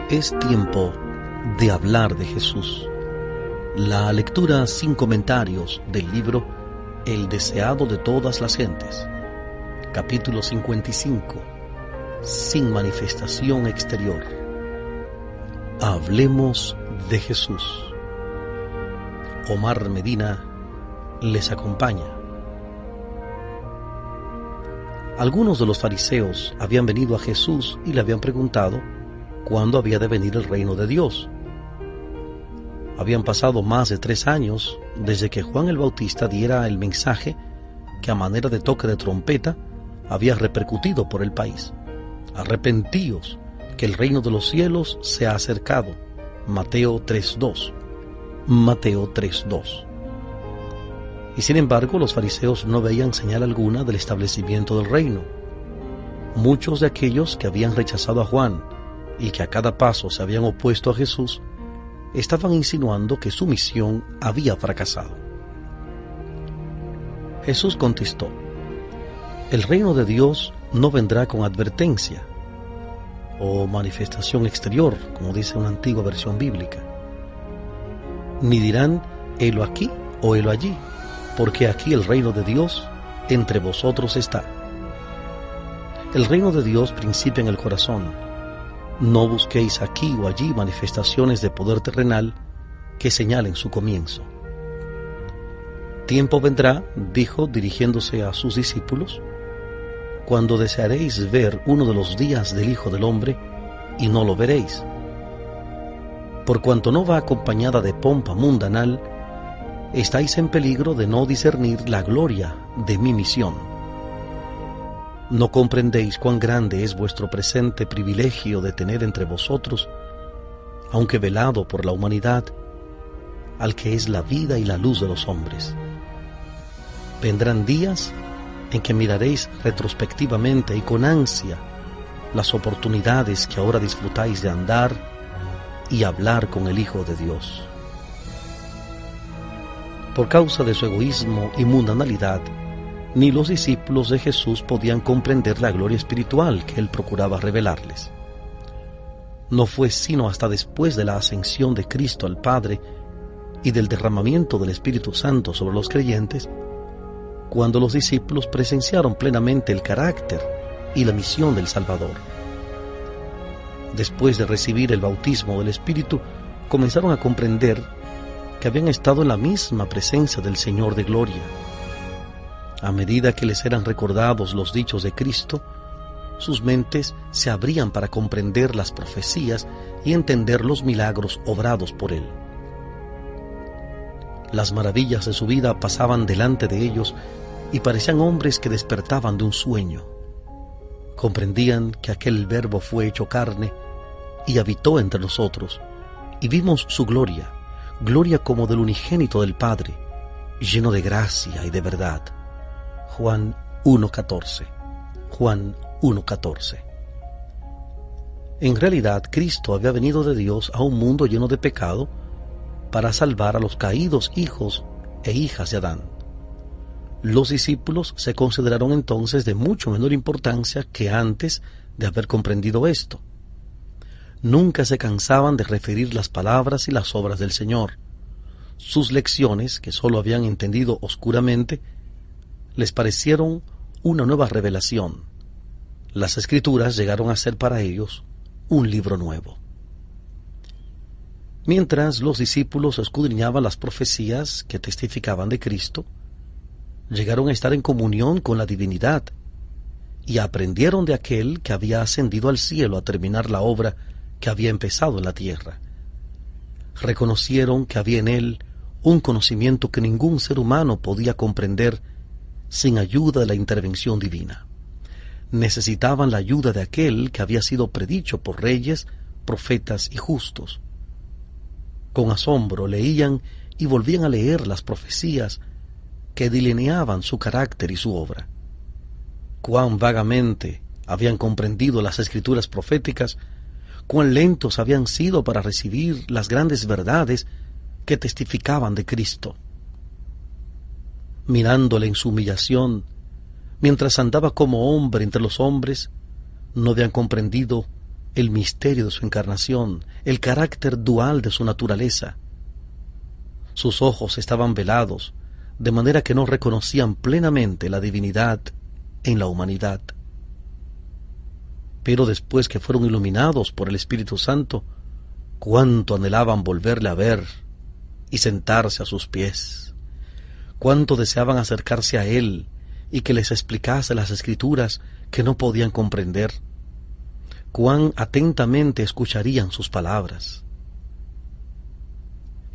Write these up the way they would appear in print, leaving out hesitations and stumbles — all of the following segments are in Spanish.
Es tiempo de hablar de Jesús. La lectura sin comentarios del libro El deseado de todas las gentes. Capítulo 55. Sin manifestación exterior. Hablemos de Jesús. Omar Medina les acompaña. Algunos de los fariseos habían venido a Jesús y le habían preguntado cuándo había de venir el reino de Dios. Habían pasado más de 3 años desde que Juan el Bautista diera el mensaje que a manera de toque de trompeta había repercutido por el país. Arrepentíos, que el reino de los cielos se ha acercado. Mateo 3:2. Mateo 3:2. Y sin embargo, los fariseos no veían señal alguna del establecimiento del reino. Muchos de aquellos que habían rechazado a Juan y que a cada paso se habían opuesto a Jesús, estaban insinuando que su misión había fracasado. Jesús contestó: el reino de Dios no vendrá con advertencia o manifestación exterior, como dice una antigua versión bíblica, ni dirán helo aquí o helo allí, porque aquí el reino de Dios entre vosotros está. El reino de Dios principia en el corazón. No busquéis aquí o allí manifestaciones de poder terrenal que señalen su comienzo. Tiempo vendrá, dijo dirigiéndose a sus discípulos, cuando desearéis ver uno de los días del Hijo del Hombre y no lo veréis. Por cuanto no va acompañada de pompa mundanal, estáis en peligro de no discernir la gloria de mi misión. ¿No comprendéis cuán grande es vuestro presente privilegio de tener entre vosotros, aunque velado por la humanidad, al que es la vida y la luz de los hombres? Vendrán días en que miraréis retrospectivamente y con ansia las oportunidades que ahora disfrutáis de andar y hablar con el Hijo de Dios. Por causa de su egoísmo y mundanalidad, ni los discípulos de Jesús podían comprender la gloria espiritual que él procuraba revelarles. No fue sino hasta después de la ascensión de Cristo al Padre y del derramamiento del Espíritu Santo sobre los creyentes, cuando los discípulos presenciaron plenamente el carácter y la misión del Salvador. Después de recibir el bautismo del Espíritu, comenzaron a comprender que habían estado en la misma presencia del Señor de gloria. A medida que les eran recordados los dichos de Cristo, sus mentes se abrían para comprender las profecías y entender los milagros obrados por Él. Las maravillas de su vida pasaban delante de ellos y parecían hombres que despertaban de un sueño. Comprendían que aquel Verbo fue hecho carne y habitó entre nosotros, y vimos su gloria, gloria como del unigénito del Padre, lleno de gracia y de verdad. Juan 1:14. Juan 1:14. En realidad, Cristo había venido de Dios a un mundo lleno de pecado para salvar a los caídos hijos e hijas de Adán. Los discípulos se consideraron entonces de mucho menor importancia que antes de haber comprendido esto. Nunca se cansaban de referir las palabras y las obras del Señor. Sus lecciones, que sólo habían entendido oscuramente, les parecieron una nueva revelación. Las Escrituras llegaron a ser para ellos un libro nuevo. Mientras los discípulos escudriñaban las profecías que testificaban de Cristo, llegaron a estar en comunión con la divinidad y aprendieron de aquel que había ascendido al cielo a terminar la obra que había empezado en la tierra. Reconocieron que había en él un conocimiento que ningún ser humano podía comprender sin ayuda de la intervención divina. Necesitaban la ayuda de aquel que había sido predicho por reyes, profetas y justos. Con asombro leían y volvían a leer las profecías que delineaban su carácter y su obra. Cuán vagamente habían comprendido las escrituras proféticas, cuán lentos habían sido para recibir las grandes verdades que testificaban de Cristo. Mirándole en su humillación, mientras andaba como hombre entre los hombres, no habían comprendido el misterio de su encarnación, el carácter dual de su naturaleza. Sus ojos estaban velados, de manera que no reconocían plenamente la divinidad en la humanidad. Pero después que fueron iluminados por el Espíritu Santo, cuánto anhelaban volverle a ver y sentarse a sus pies. Cuánto deseaban acercarse a Él y que les explicase las Escrituras que no podían comprender. Cuán atentamente escucharían sus palabras.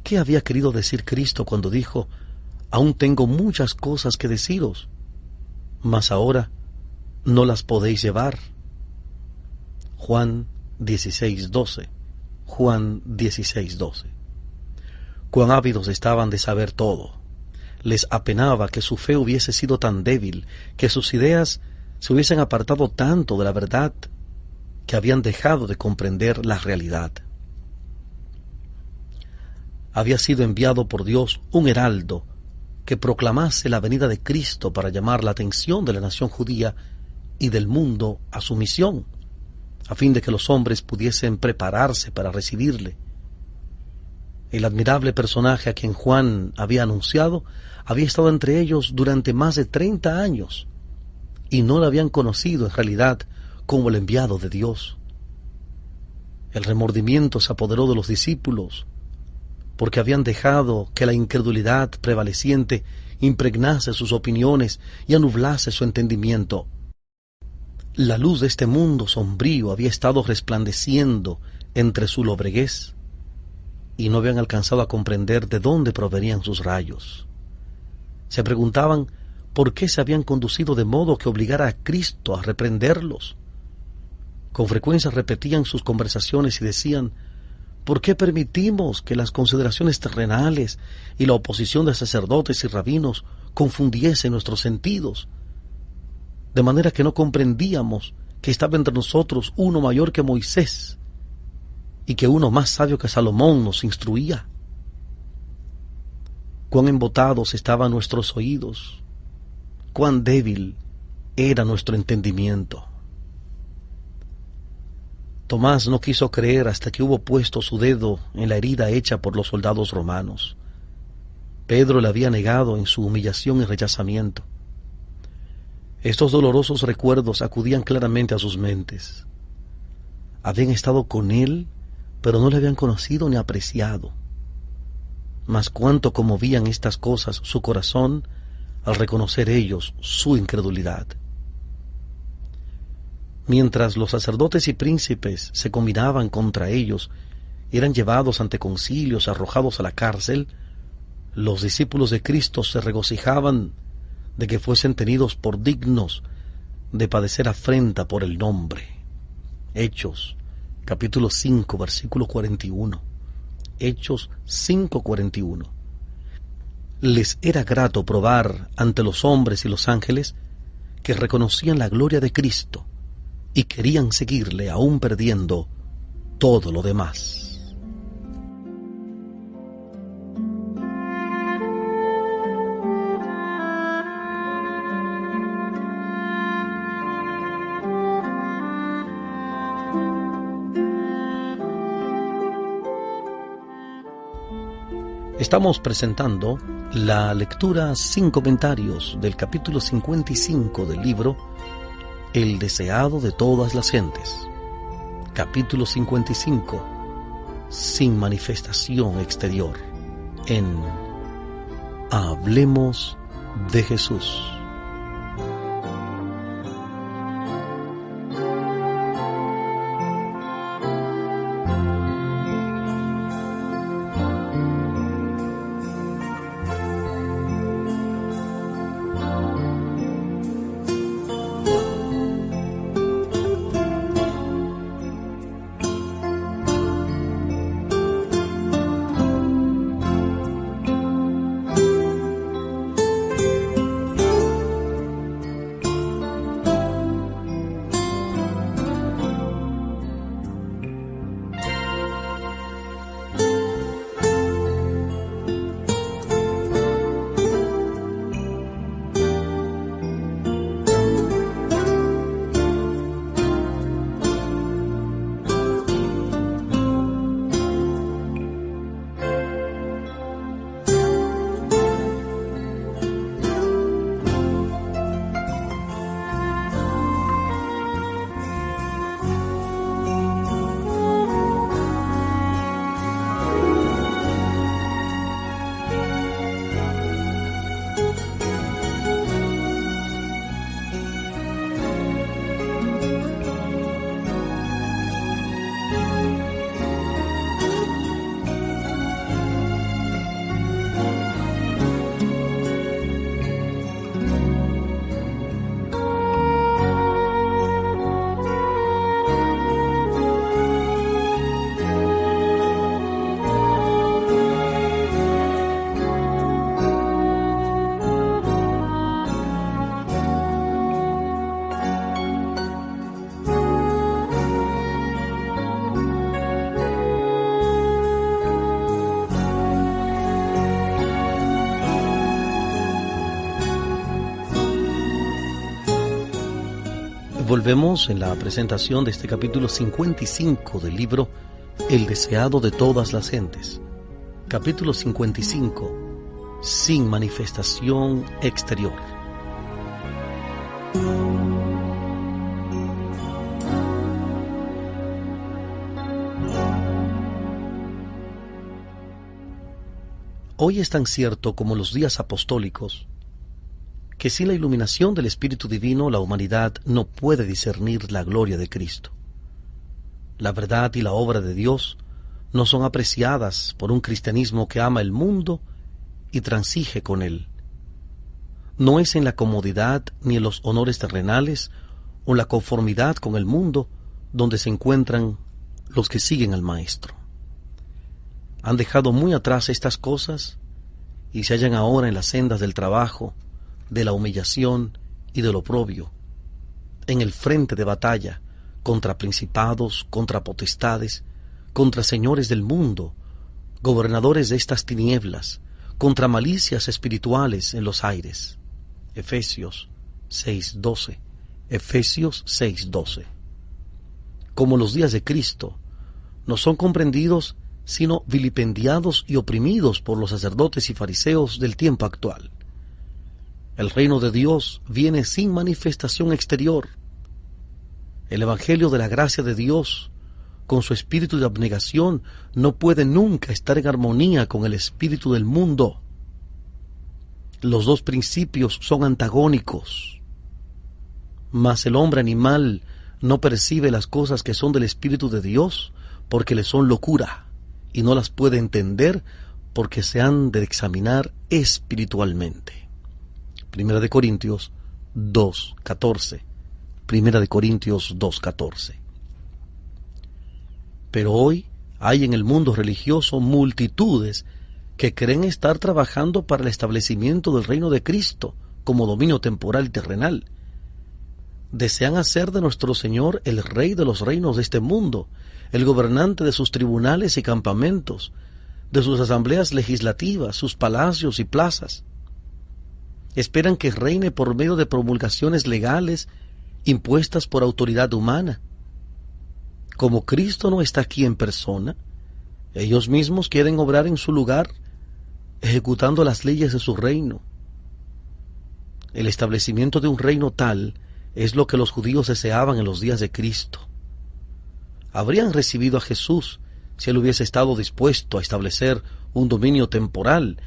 ¿Qué había querido decir Cristo cuando dijo: aún tengo muchas cosas que deciros, mas ahora no las podéis llevar? Juan 16:12. Juan 16:12. Cuán ávidos estaban de saber todo. Les apenaba que su fe hubiese sido tan débil, que sus ideas se hubiesen apartado tanto de la verdad, que habían dejado de comprender la realidad. Había sido enviado por Dios un heraldo que proclamase la venida de Cristo para llamar la atención de la nación judía y del mundo a su misión, a fin de que los hombres pudiesen prepararse para recibirle. El admirable personaje a quien Juan había anunciado había estado entre ellos durante más de 30 años y no lo habían conocido en realidad como el enviado de Dios. El remordimiento se apoderó de los discípulos porque habían dejado que la incredulidad prevaleciente impregnase sus opiniones y anublase su entendimiento. La luz de este mundo sombrío había estado resplandeciendo entre su lobreguez y no habían alcanzado a comprender de dónde provenían sus rayos. Se preguntaban por qué se habían conducido de modo que obligara a Cristo a reprenderlos. Con frecuencia repetían sus conversaciones y decían: ¿por qué permitimos que las consideraciones terrenales y la oposición de sacerdotes y rabinos confundiesen nuestros sentidos? De manera que no comprendíamos que estaba entre nosotros uno mayor que Moisés y que uno más sabio que Salomón nos instruía. Cuán embotados estaban nuestros oídos, cuán débil era nuestro entendimiento. Tomás no quiso creer hasta que hubo puesto su dedo en la herida hecha por los soldados romanos. Pedro le había negado en su humillación y rechazamiento. Estos dolorosos recuerdos acudían claramente a sus mentes. Habían estado con él, pero no le habían conocido ni apreciado. Mas cuánto conmovían estas cosas su corazón al reconocer ellos su incredulidad. Mientras los sacerdotes y príncipes se combinaban contra ellos y eran llevados ante concilios, arrojados a la cárcel, los discípulos de Cristo se regocijaban de que fuesen tenidos por dignos de padecer afrenta por el nombre. Hechos, capítulo 5, versículo 41. Hechos 5:41. Les era grato probar ante los hombres y los ángeles que reconocían la gloria de Cristo y querían seguirle aún perdiendo todo lo demás. Estamos presentando la lectura sin comentarios del capítulo 55 del libro El deseado de todas las gentes. Capítulo 55, sin manifestación exterior, en Hablemos de Jesús. Volvemos en la presentación de este capítulo 55 del libro El deseado de todas las gentes. Capítulo 55, sin manifestación exterior. Hoy es tan cierto como los días apostólicos que sin la iluminación del Espíritu Divino la humanidad no puede discernir la gloria de Cristo. La verdad y la obra de Dios no son apreciadas por un cristianismo que ama el mundo y transige con él. No es en la comodidad ni en los honores terrenales o la conformidad con el mundo donde se encuentran los que siguen al Maestro. Han dejado muy atrás estas cosas y se hallan ahora en las sendas del trabajo, de la humillación y del oprobio, en el frente de batalla, contra principados, contra potestades, contra señores del mundo, gobernadores de estas tinieblas, contra malicias espirituales en los aires. Efesios 6:12. Efesios 6:12. Como los días de Cristo, no son comprendidos sino vilipendiados y oprimidos por los sacerdotes y fariseos del tiempo actual. El reino de Dios viene sin manifestación exterior. El Evangelio de la gracia de Dios, con su espíritu de abnegación, no puede nunca estar en armonía con el espíritu del mundo. Los dos principios son antagónicos. Mas el hombre animal no percibe las cosas que son del espíritu de Dios porque le son locura y no las puede entender porque se han de examinar espiritualmente. Primera de Corintios 2:14. Primera de Corintios 2:14. Pero hoy hay en el mundo religioso multitudes que creen estar trabajando para el establecimiento del reino de Cristo como dominio temporal y terrenal. Desean hacer de nuestro Señor el rey de los reinos de este mundo, el gobernante de sus tribunales y campamentos, de sus asambleas legislativas, sus palacios y plazas. Esperan que reine por medio de promulgaciones legales impuestas por autoridad humana. Como Cristo no está aquí en persona, ellos mismos quieren obrar en su lugar, ejecutando las leyes de su reino. El establecimiento de un reino tal es lo que los judíos deseaban en los días de Cristo. Habrían recibido a Jesús si él hubiese estado dispuesto a establecer un dominio temporal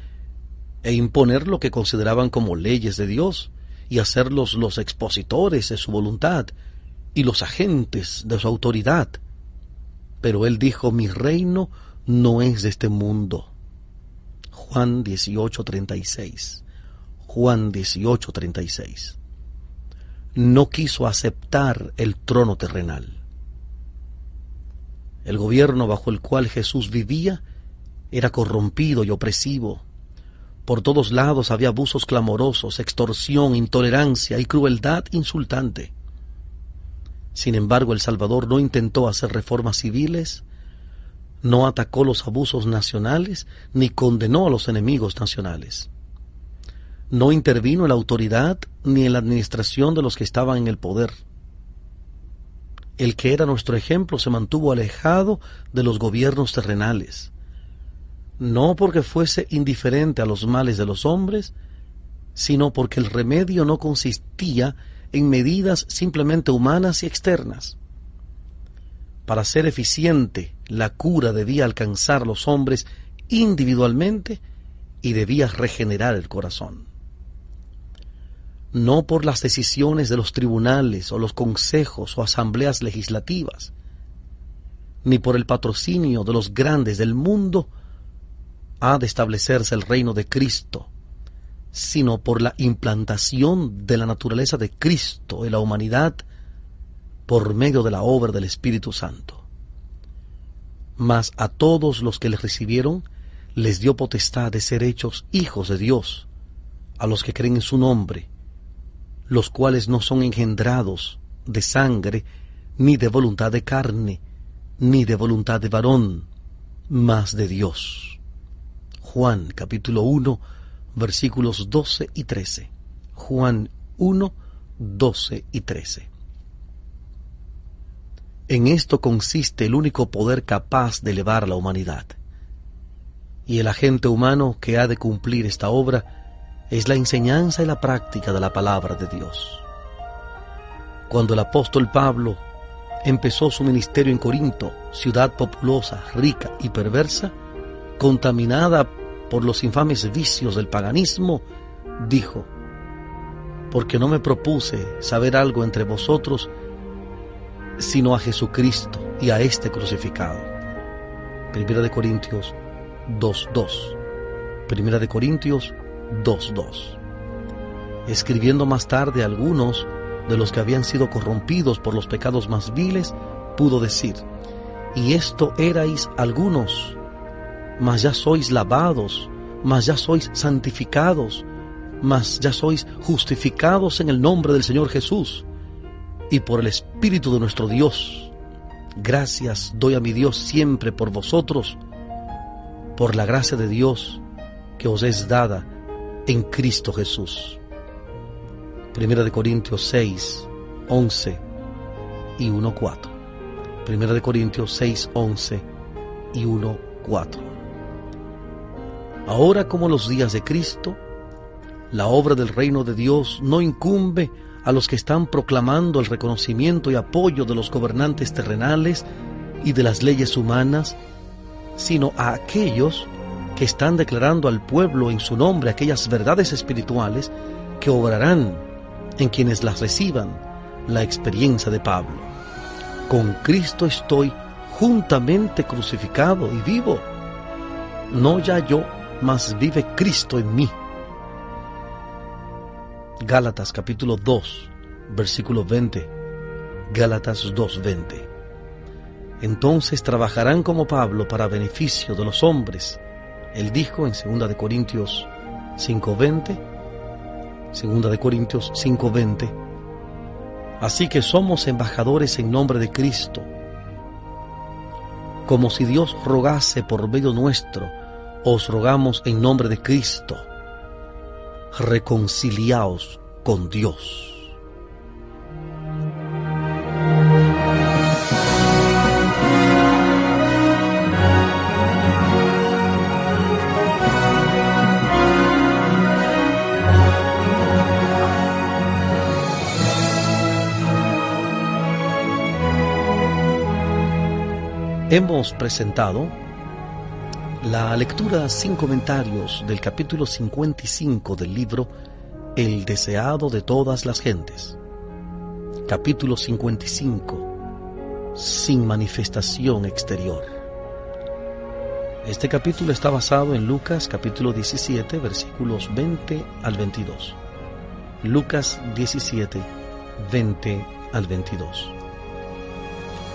e imponer lo que consideraban como leyes de Dios y hacerlos los expositores de su voluntad y los agentes de su autoridad. Pero él dijo: mi reino no es de este mundo. Juan 18:36. Juan 18:36. No quiso aceptar el trono terrenal. El gobierno bajo el cual Jesús vivía era corrompido y opresivo. Por todos lados había abusos clamorosos, extorsión, intolerancia y crueldad insultante. Sin embargo, el Salvador no intentó hacer reformas civiles, no atacó los abusos nacionales, ni condenó a los enemigos nacionales. No intervino en la autoridad ni en la administración de los que estaban en el poder. El que era nuestro ejemplo se mantuvo alejado de los gobiernos terrenales. No porque fuese indiferente a los males de los hombres, sino porque el remedio no consistía en medidas simplemente humanas y externas. Para ser eficiente, la cura debía alcanzar a los hombres individualmente y debía regenerar el corazón. No por las decisiones de los tribunales o los consejos o asambleas legislativas, ni por el patrocinio de los grandes del mundo, ha de establecerse el reino de Cristo, sino por la implantación de la naturaleza de Cristo en la humanidad por medio de la obra del Espíritu Santo. Mas a todos los que le recibieron les dio potestad de ser hechos hijos de Dios, a los que creen en su nombre, los cuales no son engendrados de sangre, ni de voluntad de carne, ni de voluntad de varón, mas de Dios. Juan capítulo 1, versículos 12 y 13. Juan 1, 12 y 13. En esto consiste el único poder capaz de elevar a la humanidad. Y el agente humano que ha de cumplir esta obra es la enseñanza y la práctica de la palabra de Dios. Cuando el apóstol Pablo empezó su ministerio en Corinto, ciudad populosa, rica y perversa, contaminada por los infames vicios del paganismo, dijo: porque no me propuse saber algo entre vosotros, sino a Jesucristo y a este crucificado. Primera de Corintios 2:2. Primera de Corintios 2:2. Escribiendo más tarde a algunos de los que habían sido corrompidos por los pecados más viles, pudo decir: y esto erais algunos, mas ya sois lavados, mas ya sois santificados, mas ya sois justificados en el nombre del Señor Jesús y por el Espíritu de nuestro Dios. Gracias doy a mi Dios siempre por vosotros, por la gracia de Dios que os es dada en Cristo Jesús. Primera de Corintios 6, 11 y 1:4. Primera de Corintios 6, 11 y 1:4. Ahora, como los días de Cristo, la obra del reino de Dios no incumbe a los que están proclamando el reconocimiento y apoyo de los gobernantes terrenales y de las leyes humanas, sino a aquellos que están declarando al pueblo en su nombre aquellas verdades espirituales que obrarán en quienes las reciban. La experiencia de Pablo: con Cristo estoy juntamente crucificado y vivo, no ya yo, mas vive Cristo en mí. Gálatas capítulo 2, versículo 20. Gálatas 2:20. Entonces trabajarán como Pablo para beneficio de los hombres. Él dijo en 2 de Corintios 5:20, 2 de Corintios 5:20, así que somos embajadores en nombre de Cristo, como si Dios rogase por medio nuestro, os rogamos en nombre de Cristo, reconciliaos con Dios. Hemos presentado la lectura sin comentarios del capítulo 55 del libro El deseado de todas las gentes. Capítulo 55, sin manifestación exterior. Este capítulo está basado en Lucas capítulo 17, versículos 20 al 22. Lucas 17, 20 al 22.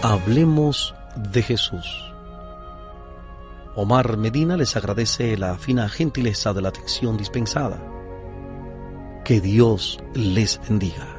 Hablemos de Jesús. Omar Medina les agradece la fina gentileza de la atención dispensada. Que Dios les bendiga.